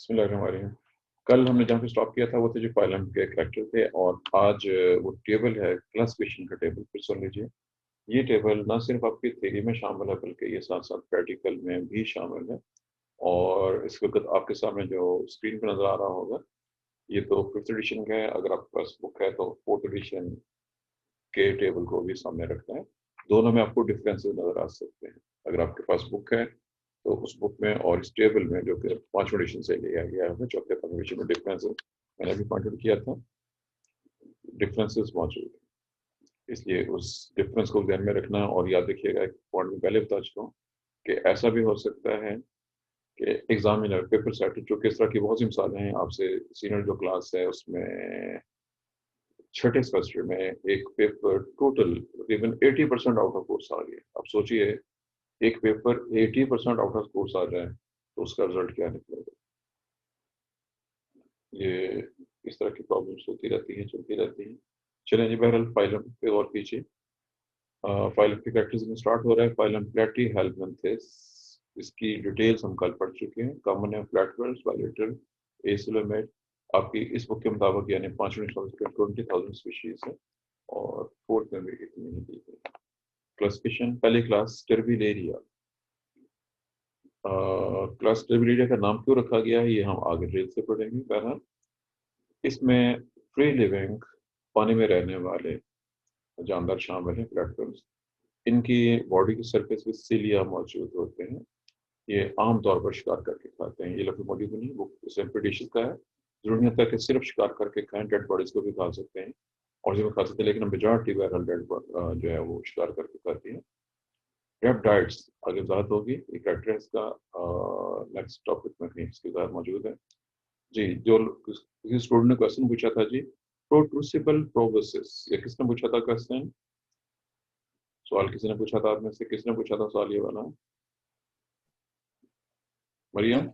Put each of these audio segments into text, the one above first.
बिस्मिल्लाहिर्रहमानिर्रहीम। कल हमने जहाँ पे स्टॉप किया था वो थे जो फाइलम के करैक्टर थे, और आज वो टेबल है क्लासिफिकेशन का टेबल, फिर सुन लीजिए। ये टेबल ना सिर्फ आपकी थ्योरी में शामिल है बल्कि ये साथ साथ प्रैक्टिकल में भी शामिल है। और इस वक्त आपके सामने जो स्क्रीन पर नजर आ रहा होगा, ये तो फिफ्थ एडिशन का है। अगर आपके पास बुक है तो फोर्थ एडिशन के टेबल को भी सामने रखना है। दोनों में आपको डिफरेंसेस नजर आ सकते हैं। अगर आपके पास बुक है तो उस बुक में और इस टेबल में, जो कि पांचवें एडिशन से लिया गया है, चौथे पांचवें एडिशन में डिफरेंसेस मैंने अभी पॉइंट आउट किया था, डिफरेंसेस मौजूद है। इसलिए उस डिफरेंस को ध्यान में रखना और याद रखिएगा। एक पॉइंट में पहले बता चुका हूँ कि ऐसा भी हो सकता है कि एग्जामिनर पेपर सेट, जो कि इस तरह की बहुत सी मिसालें हैं, आपसे सीनियर जो क्लास है उसमें छठे सेमेस्टर में एक पेपर टोटल तकरीबन 80% आउट ऑफ कोर्स आ गया। अब सोचिए, एक पेपर 80% आउट ऑफ कोर्स आ जाए तो उसका रिजल्ट क्या निकलेगा। ये इस तरह की प्रॉब्लम्स होती रहती हैं, चलती रहती हैं। चलें जी, बहरहाल फाइलम पे और कीजिए। फाइलम के प्रैक्टिस में स्टार्ट हो रहा है। फाइलम प्लेटी हेल्मिंथेस, इसकी डिटेल्स हम कल पढ़ चुके हैं। कॉमन है फ्लैटवर्ड्स, बायलेटरल, एसिलोमेट। आपकी इस बुक के मुताबिक यानी 20,000 स्पीशीज है, और फोर्थ में भी इतनी ही दी गई। क्लासिफिकेशन, पहली क्लास टर्बिलेरिया। क्लास टर्बिलेरिया का नाम क्यों रखा गया है ये हम आगे डिटेल से पढ़ेंगे। बहरहाल इसमें फ्री लिविंग पानी में रहने वाले जानदार शामिल हैं, प्लेटफॉर्म्स। इनकी बॉडी की सरफेस पे सिलिया मौजूद होते हैं। ये आमतौर पर शिकार करके खाते हैं। ये लफ्ज़ मौजूद नहीं, वो डिशेस का है। जरूरी नहीं होता कि सिर्फ शिकार करके खाएं, डेड बॉडीज को भी खा सकते हैं और जो खा सकते हैं, लेकिन मेजॉरिटी बहरहाल डेड जो है वो शिकार करके खाती है। रेप्टाइड्स आगे वजाहत होगी, ये कैरेक्टर है इसका। नेक्स्ट टॉपिक में कहीं इसकी वजाहत मौजूद है जी। जो किसी स्टूडेंट ने क्वेश्चन पूछा था जी, प्रोट्रूसिबल प्रोबोसिस, ये किसने पूछा था क्वेश्चन? सवाल किसी ने पूछा था आप में से? किसने पूछा था सवाल ये वाला? मरियम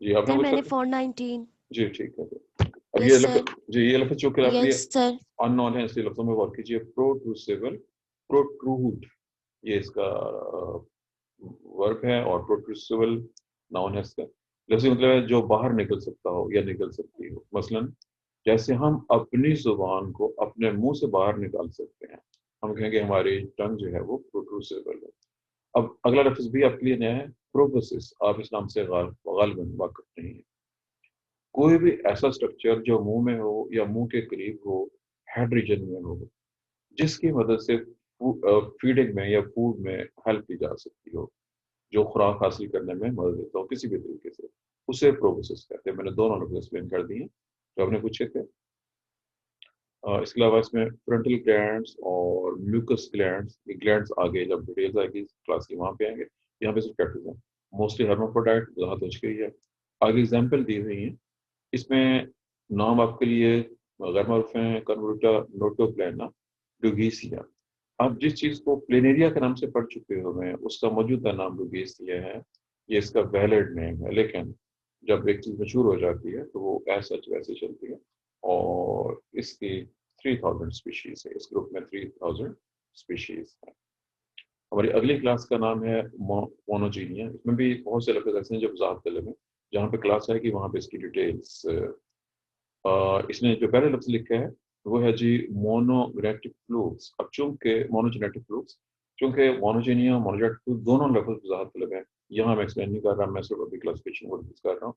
जी, आपने सर पूछा मैंने था? 419। जी ठीक है। अब ये यस सर। लफ्ज जी, ये लफ्ज चूंकि आपके लिए यस सर। अननोन है, इसलिए लफ्जों में गौर कीजिए। प्रोट्रूसिबल, प्रोट्रूड ये इसका वर्ब है, और प्रोट्रूसिबल नाउन है इसका। लफ्ज मतलब है जो बाहर निकल सकता हो या निकल सकती हो। मसलन जैसे हम अपनी जुबान को अपने मुंह से बाहर निकाल सकते हैं, हम कहेंगे हमारी टंग जो है वो प्रोट्रूसिबल है। अब अगला लफ्ज भी आपके लिए नया है, प्रोबोसिस। आप इस नाम से गालिबन वाकिफ नहीं है। कोई भी ऐसा स्ट्रक्चर जो मुंह में हो या मुंह के करीब हो, हेड रीजन में हो, जिसकी मदद से फीडिंग में या फूड में हेल्प की जा सकती हो, जो खुराक हासिल करने में मदद देता हो किसी भी तरीके से, उसे प्रोबोसिस कहते हैं। मैंने दोनों लफ्ज एक्सप्लेन कर दिए जो आपने पूछे थे। इसके अलावा इसमें फ्रंटल ग्लैंड्स और म्यूकस ग्लैंड्स, ये ग्लैंड्स आगे जब डिटेल्स आएगी क्लास की वहाँ पे आएंगे। यहाँ पे सिर्फ कैरेक्टर्स हैं। मोस्टली हर्माफ्रोडाइट, वजाहत हो चुकी है। आगे एग्जाम्पल दी हुई है। इसमें नाम आपके लिए गैर मारूफ हैं, कन्वर्टा नोटोप्लाना, डुगेसिया। आप जिस चीज को प्लेनेरिया के नाम से पढ़ चुके हो हैं उसका मौजूदा नाम डुगेसिया है। ये इसका वैलिड नेम है, लेकिन जब एक चीज मशहूर हो जाती है तो वो एज सच वैसे चलती है। और इसकी 3000 स्पीशीज है, इस ग्रुप में 3000 स्पीशीज है। हमारी अगली क्लास का नाम है मोनोजीनिया। इसमें भी बहुत से लफ्ज ऐसे हैं जो वजाहत तलब है। जहाँ पे क्लास आएगी वहाँ पे इसकी डिटेल्स। इसने जो पहले लफ्ज लिखा है वो है जी मोनोजेनेटिक फ्लूक्स। अब चूंकि मोनोजेनेटिक फ्लूक्स, चूंकि मोनोजेनिया मोनोजेनेटिक फ्लूक्स दोनों लफ्ज वजाहत तलब है, यहाँ मैं एक्सप्लेन नहीं कर रहा, मैं सिर्फ अभी क्लासिफिकेशन को डिस्कस कर रहा हूँ।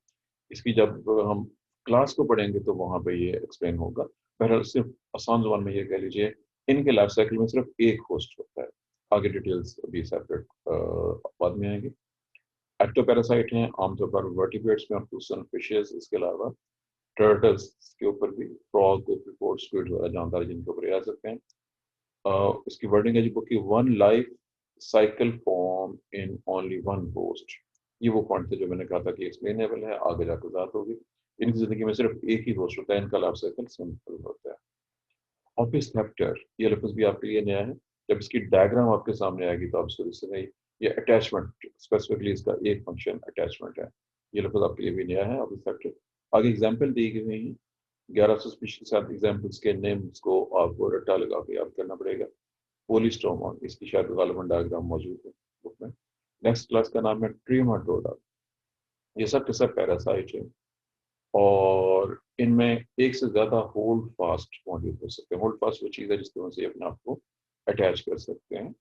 इसकी जब हम क्लास को पढ़ेंगे तो वहाँ पे ये एक्सप्लेन होगा। बहरहाल सिर्फ आसान जुबान में ये कह लीजिए, इनके लाइफ साइकिल में सिर्फ एक होस्ट होता है। आगे डिटेल्स अभी सेपरेट बाद में आएंगे। एक्टोपैरासाइट हैं आमतौर पर वर्टिब्रेट्स में, और फिशेस। इसके अलावा टर्टल्स के ऊपर भी, फ्रॉग, गोपीपोर्ट, स्क्विड वगैरह जानदार जिनके ऊपर आ सकते हैं। इसकी वर्डिंग है जी बुक की, one life cycle form in only one host. ये वो पॉइंट थे जो मैंने कहा था कि एक्सप्लेनेबल है, आगे जाकर बात होगी। इनकी जिंदगी में सिर्फ एक ही होस्ट होता है, इनका लाइफ साइकिल सिंपल होता है। ऑफिस लेफ्टर, ये लफ्ज भी आपके लिए नया है। जब इसकी डायग्राम आपके सामने आएगी तो आप इसको इससे नहीं, ये अटैचमेंट, स्पेसिफिकली इसका एक फंक्शन अटैचमेंट है। ये लफ्ज आपके लिए भी नया है, ऑफिस लेफ्टर। आगे एग्जाम्पल दी गई हुई है। 1100 स्पीशीज के साथ एग्जाम्पल्स के नेम्स को आपको रट्टा लगा के याद करना पड़ेगा। पोलिस्टोमा, इसकी शायद गालिबन डायग्राम मौजूद है बुक में। नेक्स्ट क्लास का नाम है ट्रीमाटोडा। ये सब के सब पैरासाइट है। और इनमें एक से ज़्यादा होल्ड फास्ट मौजूद हो सकते हैं। होल्ड फास्ट वो चीज़ है जिसकी वजह से अपने आप को अटैच कर सकते हैं।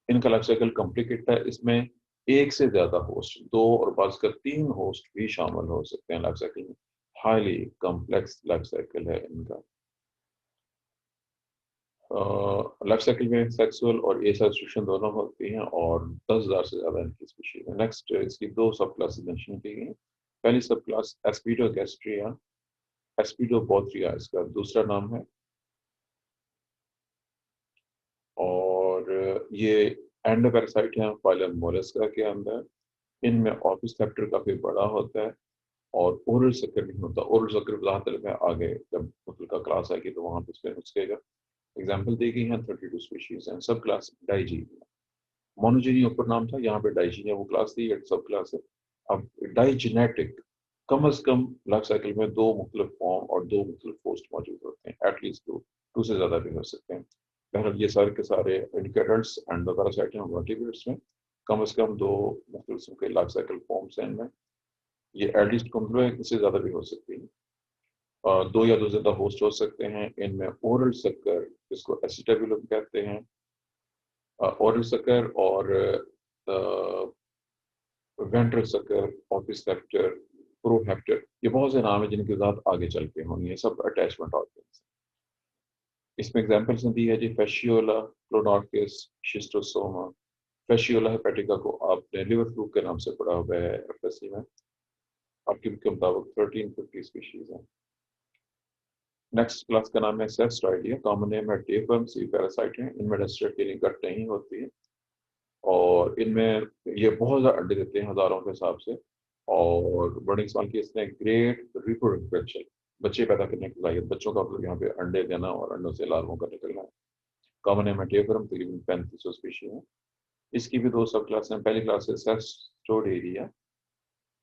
इनका लाइफ साइकिल कॉम्प्लिकेटेड है। इसमें एक से ज़्यादा होस्ट, 2 और बाज़ का 3 होस्ट भी शामिल हो सकते हैं लाइफ साइकिल में। हाईली कॉम्प्लेक्स लाइफ साइकिल है इनका। लाइफ साइकिल में सेक्सुअल और एसेक्सुअल दोनों होती हैं और 10,000 से ज़्यादा इनकी स्पीशीज है। नेक्स्ट इसकी 2 सब क्लासेस मेंशन की गई हैं। पहली सब क्लास एस्पिडोगैस्ट्रिया, एस्पिडोबोथ्रिया इसका दूसरा नाम है। और ये एंडोपैरासाइट हैं फाइलम मोलस्का के अंदर। इनमें ऑफिस सेक्टर काफ़ी बड़ा होता है और ओरल सेक्टर नहीं होता। ओरल सेक्टर ज़्यादातर में आगे जब मतलब का क्लास आएगी तो वहाँ पे इसमें उसकेगा। एग्जाम्पल दी गई हैं 32 स्पीशीज हैं। सब क्लास डाइजीनिया, मोनोजीनिया ऊपर नाम था, यहाँ पे डाइजीनिया वो क्लास थी, सब क्लास है। अब डाइजेनेटिक, कम अज कम लाइफ साइकिल में 2 मुख्तलिफ फॉर्म और 2 मुख्तलिफ पोस्ट मौजूद होते हैं। एटलीस्ट 2 से ज़्यादा भी हो सकते हैं। बहरहाल ये सारे के सारे इंडिकेटर्स एंड पैरासाइट हैं वर्टिब्रेट्स में। कम अज कम 2 मुख्तलिफ किस्म के लाइफ साइकिल फॉर्म्स हैं इनमें। ये एटलीस्ट कम है, इससे ज़्यादा भी हो सकती है। 2 या 2 से ज़्यादा होस्ट हो सकते हैं इनमें। ओरल सक्कर, इसको एसिटाबिलम कहते हैं। ओरल सक्कर और वेंट्रल सक्कर, ऑफिस सेक्टर, प्रोहेक्टर, ये बहुत से नाम है जिनके साथ आगे चल के होंगे। ये सब अटैचमेंट ऑर्गन्स। इसमें एग्जांपल्स दी है जी फैशियोला, क्लोनॉर्किस, शिस्टोसोमा। फैशियोला हेपेटिका को आपने लिवर फ्लू के नाम से पढ़ा हुआ है एफएससी में। आपके के मुताबिक 1350 स्पीशीज हैं। नेक्स्ट क्लास का नाम है सेस्टॉइडिया, कॉमन नेम है टेपवर्म्स। ये पैरासाइट हैं, इनमें रेस्पिरेटरी कट नहीं होती है और इनमें ये बहुत ज़्यादा अंडे देते हैं हज़ारों के हिसाब से। और बड़े सवाल की इसने ग्रेट रिप्रोडक्शन, बच्चे पैदा करने की सलाहियत, बच्चों का मतलब यहाँ पे अंडे देना और अंडों से लार्वों का निकलना है। कॉमन नेम है टेपवर्म, तकरीबन 3500 स्पीशी है। इसकी भी 2 सब क्लास हैं। पहली क्लास है सेस्टोडेरिया।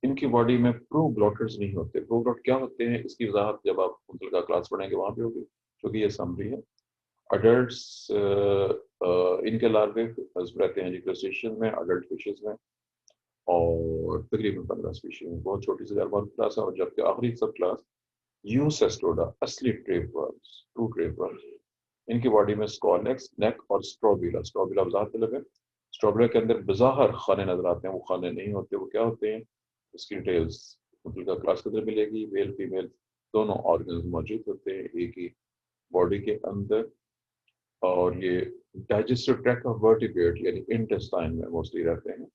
इनकी बॉडी में प्रोग्लॉटिड्स नहीं होते। प्रोग्लॉट क्या होते हैं इसकी वजाहत जब आप मुतल का क्लास पढ़ेंगे वहाँ पे होगी, क्योंकि ये समरी है। अडल्ट्स इनके लार्वे रहते हैं जी क्रस्टेशियन में, अडल्ट फिशेस में, और तकरीबन 15 स्पीशीज में। बहुत छोटी सी जानवर क्लास है। और जबकि आखिरी सब क्लास यूसेस्टोडा, असली ट्रेपवर्म्स, ट्रू ट्रेपवर्म्स। इनकी बॉडी में स्कॉलेक्स, नेक और स्ट्रोबिला, स्ट्रोबिला वजाहत तलब है। स्ट्रोबिला के अंदर बाहर खाने नजर आते हैं, वो खाने नहीं होते। वो क्या होते हैं? उसकी डिटेल्स मतलब का क्लास के अंदर मिलेगी। मेल फीमेल दोनों ऑर्गन्स मौजूद होते हैं एक ही बॉडी के अंदर। और ये डाइजेस्टिव ट्रैक्ट ऑफ वर्टिब्रेट यानी इंटेस्टाइन में मोस्टली रहते हैं।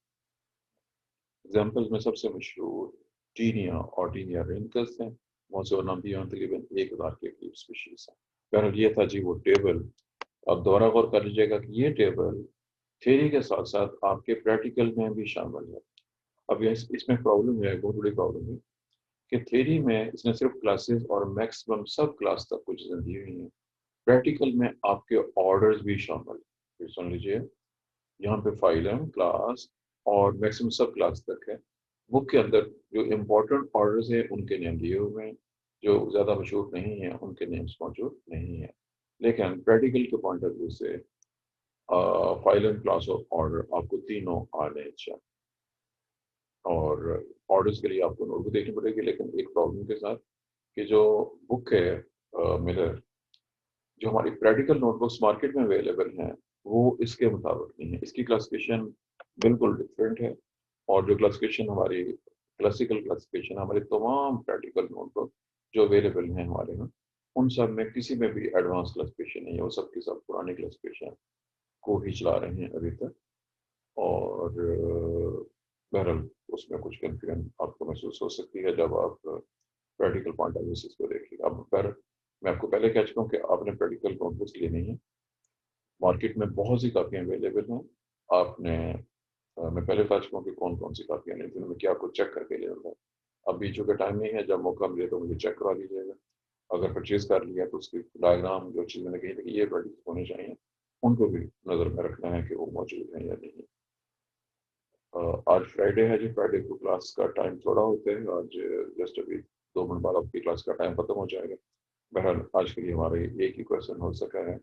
एग्जाम्पल्स में सबसे मशहूर टीनिया और टीनिया रेनकस हैं। बहुत से नाम भी यहाँ तकरीबन 1000 के करीब स्पीशीज हैं। बहरहाल ये था जी वो टेबल। अब दोबारा गौर कर लीजिएगा कि ये टेबल थ्योरी के साथ साथ आपके प्रैक्टिकल में भी शामिल है। अब इसमें प्रॉब्लम है, बहुत बड़ी प्रॉब्लम है कि थ्योरी में इसने सिर्फ क्लासेस और मैक्सिमम सब क्लास तक कुछ चीज़ें दी हुई हैं। प्रैक्टिकल में आपके ऑर्डर्स भी शामिल हैं। फिर सुन लीजिए, यहाँ पे फाइलम, क्लास और मैक्सिमम सब क्लास तक है। बुक के अंदर जो इम्पोर्टेंट ऑर्डर्स हैं उनके नेम दिए हुए हैं, जो ज़्यादा मशहूर नहीं हैं उनके नेम्स मौजूद नहीं हैं। लेकिन प्रैक्टिकल के पॉइंट ऑफ व्यू से फाइलम, क्लास और ऑर्डर आपको तीनों आने चाहिए। और ऑर्डर्स के लिए आपको नोटबुक देखनी पड़ेगी, लेकिन एक प्रॉब्लम के साथ कि जो बुक है मिलर, जो हमारी प्रैक्टिकल नोटबुक्स मार्केट में अवेलेबल हैं वो इसके मुताबिक नहीं है। इसकी क्लासिफिकेशन बिल्कुल डिफरेंट है। और जो क्लासिफिकेशन हमारी क्लासिकल क्लासिफिकेशन हमारे तमाम प्रैक्टिकल नोटबुक जो अवेलेबल हैं हमारे में, उन सब में किसी में भी एडवांस क्लासिफिकेशन नहीं है। वो सब की सब पुरानी क्लासिफिकेशन को ही चला रहे हैं अभी तक। और बहरहाल उसमें कुछ कंफ्यूजन आपको महसूस हो सकती है जब आप प्रैक्टिकल पॉइंट ऑफ व्यू से इसको देखिएगा। अब पर मैं आपको पहले कह चुका हूँ कि आपने प्रैक्टिकल नोटबुक्स लेनी है। मार्केट में बहुत सी कापियाँ अवेलेबल हैं। आपने मैं पहले बता चुका हूँ कि कौन कौन सी कापियाँ लेनी, उनमें क्या आपको चेक करके लेना है। अब बीच का टाइम नहीं है, जब मौका मिले तो मुझे चेक करा लीजिएगा। अगर परचेज कर लिया तो उसकी डायग्राम जो चीज़ मैंने कही थी कि ये प्रैक्टिस होने चाहिए, उनको भी नज़र में रखना है कि वो मौजूद हैं या नहीं। आज फ्राइडे है जी, फ्राइडे को क्लास का टाइम थोड़ा होता है। आज जस्ट अभी 2 मिनट बाद आपकी क्लास का टाइम खत्म हो जाएगा। बहरहाल आज के लिए हमारे एक ही क्वेश्चन हो सका है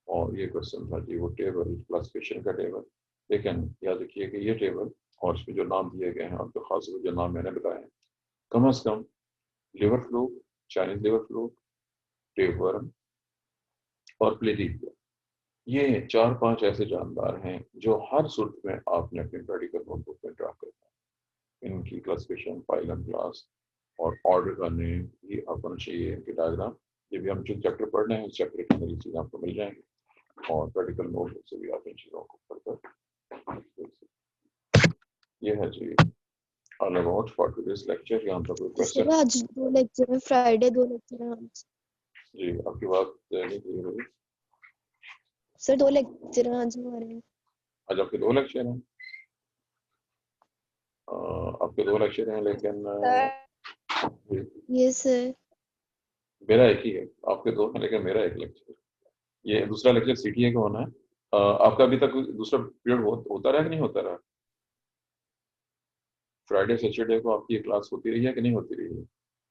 और ये क्वेश्चन था जी वो टेबल, क्लासिफिकेशन का टेबल। लेकिन याद रखिए कि ये टेबल और इसमें जो नाम दिए गए हैं और जो खास जो नाम मैंने बताए हैं, कम अज कम liver fluke, Chinese liver fluke, tapeworm और प्लेटिक, ये 4-5 ऐसे जानदार हैं जो हर सूरत में आपने अपने मेडिकल नोटबुक में ड्रा करना है। इनकी क्लासिफिकेशन, फाइलम, क्लास और ऑर्डर का नेम ये आपको होना चाहिए, इनके डायग्राम। ये भी हम जो चैप्टर पढ़ रहे हैं उस चैप्टर के अंदर ये चीज़ें आपको मिल जाएंगी और मेडिकल नोटबुक से भी आप इन चीज़ों को पढ़कर ये है जी all about for today's lecture. यहाँ पर कोई क्वेश्चन? आज 2 लेक्चर है, फ्राइडे 2 लेक्चर है आज। जी आपकी बात नहीं क्लियर हुई सर 2 लेक्चर है आज हमारे। आज आपके 2 लेक्चर हैं? आपके 2 लेक्चर हैं लेकिन यस सर। मेरा एक ही है, आपके 2 हैं लेकिन मेरा एक लेक्चर। ये दूसरा लेक्चर सीटीए का होना है। आपका अभी तक दूसरा पीरियड होता रहा कि नहीं होता रहा? फ्राइडे सैटरडे को आपकी क्लास होती रही है कि नहीं होती रही है?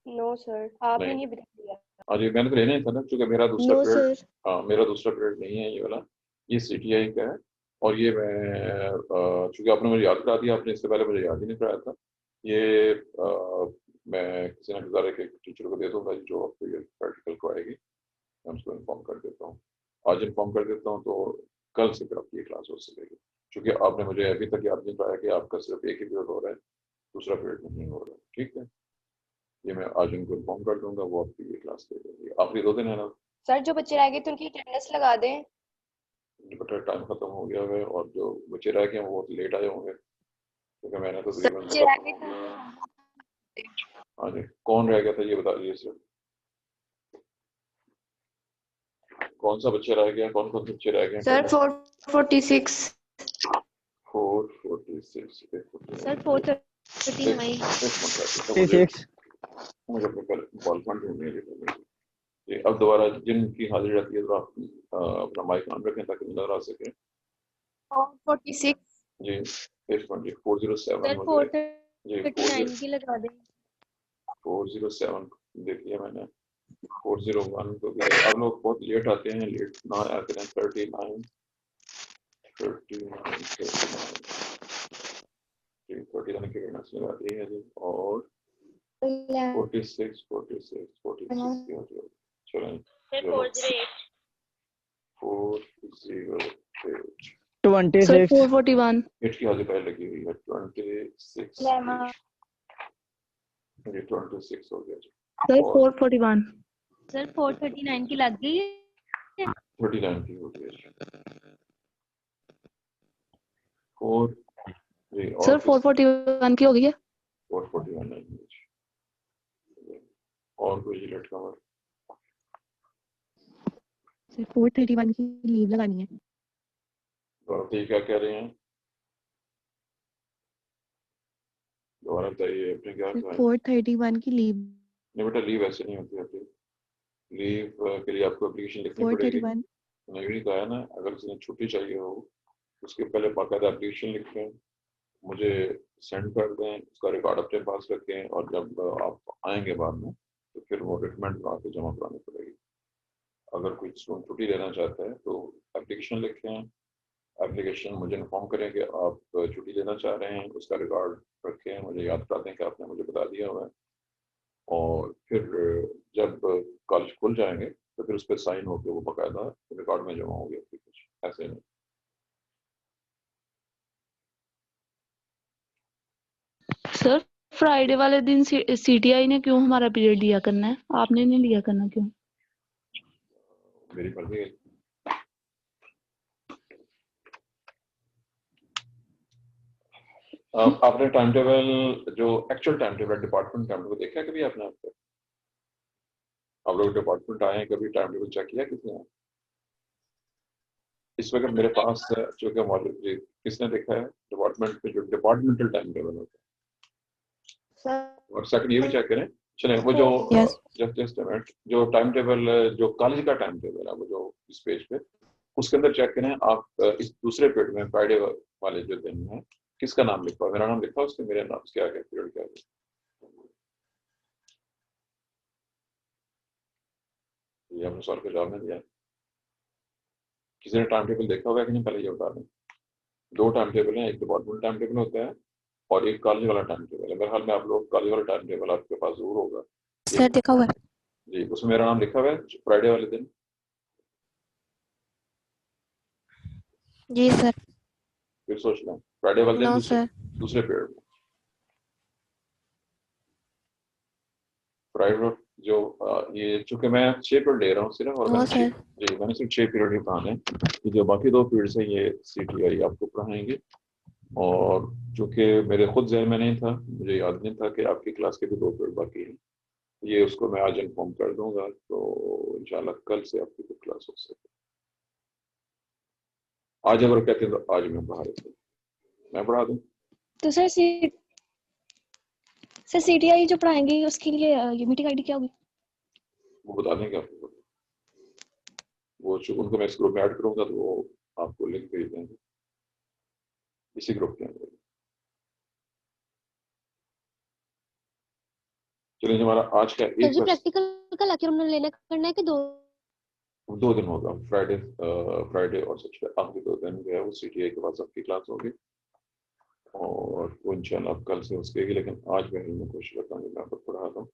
नो सर, आपने नहीं बता दिया। अरे मैंने तो लेना ही था ना, क्योंकि मेरा दूसरा नो पीरियड, सर। हाँ मेरा दूसरा पीरियड नहीं है ये वाला, ये सीटीआई का है। और ये मैं चूंकि आपने मुझे याद करा दिया, आपने इससे पहले मुझे याद ही नहीं कराया था। ये मैं किसी न किसी के टीचर को दे दूंगा जो आपको ये प्रैक्टिकल कराएगी, मैं उसको इन्फॉर्म कर देता हूँ। आज इन्फॉर्म कर देता हूँ तो कल से फिर आपकी ये क्लास हो सकेगी, क्योंकि आपने मुझे अभी तक याद नहीं कराया कि आपका सिर्फ एक ही पीरियड हो रहा है, दूसरा पीरियड नहीं हो रहा है। ठीक है, ये मैं आज उनको इन्फॉर्म कर दूंगा, वो आपकी ये क्लास ले लेंगे। आखिरी 2 दिन है ना सर, जो बच्चे रह गए थे उनकी अटेंडेंस लगा दें। बट टाइम खत्म हो गया है और जो बच्चे रह गए हैं वो बहुत लेट आए होंगे, क्योंकि मैंने तो तकरीबन बच्चे रह गए थे। हाँ जी, कौन रह गया था ये बता दीजिए सर, कौन सा बच्चे रह गया, कौन कौन से बच्चे रह गए? सर 446। 446 सर 439। मुझे अपने बॉल पॉइंट ढूंढने जी। अब दोबारा जिनकी हाजिरी रहती है तो आप अपना माइक ऑन रखें ताकि नजर आ सके। 446 जी 407 सर हो जाए जी। 439 की लगा दें। 407 देख लिया मैंने। 401 तो अब लोग बहुत लेट आते हैं, लेट ना आते हैं। 39 39 की गिनती लगाती है जी। और 46 की हो जाए। चलें 408 सर 441। 8 की हाजिर पहले लगी हुई है। 26 जी 26 हो गया जी। सर और 441। सर 439 की लग गई है। 39 की हो गई जी। 4 जी सर और 441 की हो गई है। 441 नहीं हुई जी। और कोई लेट कवर? सर 431 की लीव लगानी है। तो क्या कह रहे हैं, दोबारा बताइए अपने क्या सर कहा है? 431 की लीव। नहीं बेटा, लीव ऐसे नहीं होती है। लीव के लिए आपको एप्लीकेशन लिखनी पड़ेगी। 431। मैंने भी कहा है ना, अगर किसी ने छुट्टी चाहिए हो उसके पहले बाकायदा एप्लीकेशन लिखें, मुझे सेंड कर दें, उसका रिकॉर्ड अपने पास रखें, और जब आप आएंगे बाद में तो फिर वो रिकमेंड बना के जमा करानी पड़ेगी। अगर कोई स्टूडेंट छुट्टी लेना चाहता है तो एप्लीकेशन लिखें, एप्लीकेशन मुझे इन्फॉर्म करें कि आप छुट्टी लेना चाह रहे हैं, उसका रिकॉर्ड रखें, मुझे याद करा दें कि आपने मुझे बता दिया हुआ है। और फिर जब कॉलेज खुल जाएंगे तो फिर उस पर साइन होकर वो बाकायदा रिकॉर्ड में जमा होगी एप्लीकेशन, ऐसे नहीं। सर फ्राइडे वाले दिन सीटीआई ने क्यों हमारा पीरियड लिया करना है, आपने नहीं लिया करना क्यों? मेरी मर्जी है। आपने टाइम टेबल, जो actual time table, department time table देखा है कभी आपने? आप लोग डिपार्टमेंट आए हैं, कभी टाइम टेबल चेक किया किसने? इस वक्त मेरे पास जो कि मौजूद जी, किसने देखा है डिपार्टमेंट में जो डिपार्टमेंटल टाइम टेबल होता है? और सेकंड ये भी चेक करें। चलें वो जो Yes. जस्ट अ मिनट, जो टाइम टेबल, जो कॉलेज का टाइम टेबल है वो जो इस पेज पे, उसके अंदर चेक करें आप। इस दूसरे पीरियड में फ्राइडे वाले जो दिन है किसका नाम लिखा हुआ? मेरा नाम लिखा उसके, मेरे नाम क्या है, पीरियड क्या है? ये आपने सवाल का जवाब नहीं दिया। किसी ने टाइम टेबल देखा होगा कि नहीं, पहले ये बता दें। 2 टाइम टेबल हैं, एक डिपार्टमेंट टाइम टेबल होता है और एक कॉलेज वाला टाइम टेबल है। मेरे ख्याल में आप लोग कॉलेज वाला टाइम टेबल आपके पास जरूर होगा। सर देखा हुआ है। जी, उसमें मेरा नाम लिखा हुआ है फ्राइडे वाले दिन। जी सर। फिर सोच लें फ्राइडे वाले दिन नो दूसरे सर। दूसरे पीरियड में फ्राइडे जो ये चूंकि मैं 6 पीरियड ले रहा हूँ सिर्फ, और नो मैंने सर। जी मैंने सिर्फ 6 पीरियड ही पढ़ाने हैं। कि जो बाकी 2 पीरियड्स हैं ये CTI आपको पढ़ाएंगे। और चूंकि मेरे खुद जहन में नहीं था, मुझे याद नहीं था कि आपकी क्लास के भी 2 पीरियड बाकी हैं। ये उसको मैं आज इन्फॉर्म कर दूंगा, तो इंशाल्लाह कल से आपकी कोई क्लास हो सके। आज अगर कहते हैं तो आज मैं पढ़ा देता हूँ, मैं पढ़ा दूँ। तो सर CTI जो पढ़ाएंगे उसके लिए ये मीटिंग आईडी क्या होगी? वो बता देंगे आपको। वो उनको मैं इस ग्रुप में ऐड करूंगा तो वो आपको लिंक भेज देंगे इसी ग्रुप के अंदर। चलिए हमारा आज का सर एक जी प्रैक्टिकल का लेक्चर हमने लेना करना है कि 2 दिन होगा। फ्राइडे और सैटरडे आखिरी 2 दिन जो है वो CTI के पास आपकी क्लास होगी, और वो इंशाल्लाह कल से उसके, लेकिन आज मैं कोशिश करता हूँ कि मैं आपको पढ़ा दूँ।